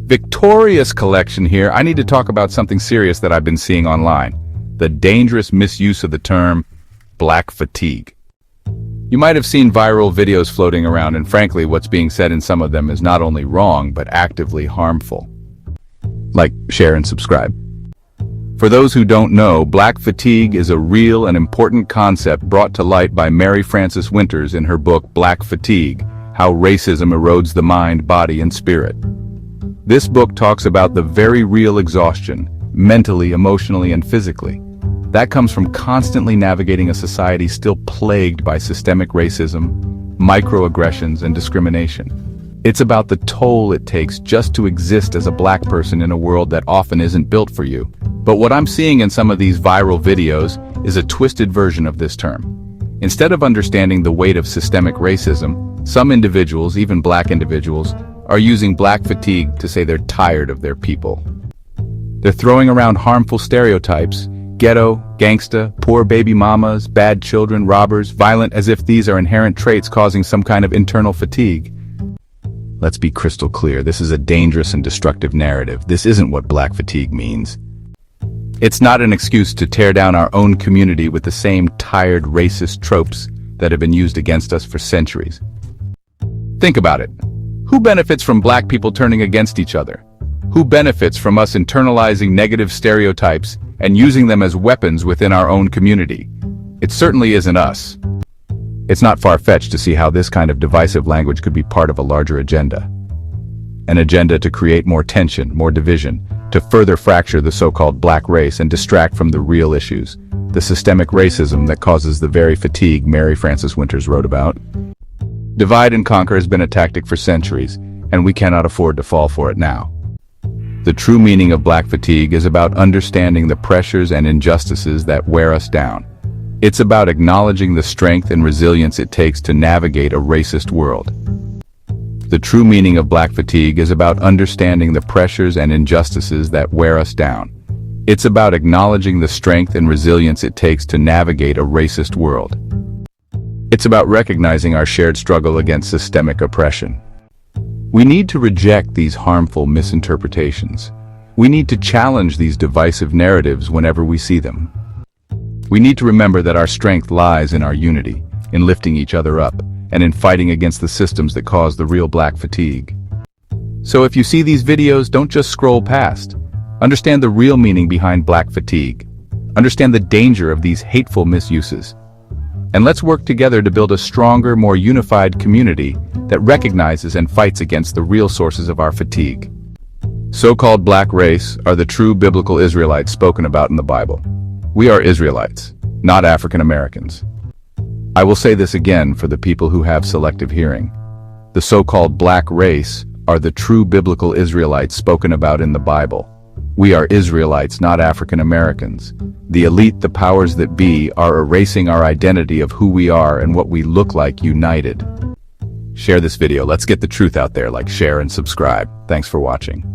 Victorious collection here. I need to talk about something serious that I've been seeing online. The dangerous misuse of the term black fatigue. You might have seen viral videos floating around, and frankly, what's being said in some of them is not only wrong, but actively harmful. Like, share, and subscribe. For those who don't know, black fatigue is a real and important concept brought to light by Mary Frances Winters in her book Black Fatigue: How Racism Erodes the Mind, Body, and Spirit. This book talks about the very real exhaustion, mentally, emotionally, and physically, that comes from constantly navigating a society still plagued by systemic racism, microaggressions, and discrimination. It's about the toll it takes just to exist as a black person in a world that often isn't built for you. But what I'm seeing in some of these viral videos is a twisted version of this term. Instead of understanding the weight of systemic racism, some individuals, even black individuals, are using black fatigue to say they're tired of their people. They're throwing around harmful stereotypes: ghetto, gangsta, poor baby mamas, bad children, robbers, violent, as if these are inherent traits causing some kind of internal fatigue. Let's be crystal clear, this is a dangerous and destructive narrative. This isn't what black fatigue means. It's not an excuse to tear down our own community with the same tired racist tropes that have been used against us for centuries. Think about it. Who benefits from black people turning against each other? Who benefits from us internalizing negative stereotypes and using them as weapons within our own community? It certainly isn't us. It's not far-fetched to see how this kind of divisive language could be part of a larger agenda. An agenda to create more tension, more division, to further fracture the so-called black race and distract from the real issues, the systemic racism that causes the very fatigue Mary Frances Winters wrote about. Divide and conquer has been a tactic for centuries, and we cannot afford to fall for it now. The true meaning of black fatigue is about understanding the pressures and injustices that wear us down. It's about acknowledging the strength and resilience it takes to navigate a racist world. The true meaning of black fatigue is about understanding the pressures and injustices that wear us down. It's about acknowledging the strength and resilience it takes to navigate a racist world. It's about recognizing our shared struggle against systemic oppression. We need to reject these harmful misinterpretations. We need to challenge these divisive narratives whenever we see them. We need to remember that our strength lies in our unity, in lifting each other up, and in fighting against the systems that cause the real black fatigue. So if you see these videos, don't just scroll past. Understand the real meaning behind black fatigue. Understand the danger of these hateful misuses. And let's work together to build a stronger, more unified community that recognizes and fights against the real sources of our fatigue. So-called black race are the true biblical Israelites spoken about in the Bible. We are Israelites, not African Americans. I will say this again for the people who have selective hearing. The so-called black race are the true biblical Israelites spoken about in the Bible. We are Israelites, not African Americans. The elite, the powers that be, are erasing our identity of who we are and what we look like united. Share this video. Let's get the truth out there. Like, share, and subscribe. Thanks for watching.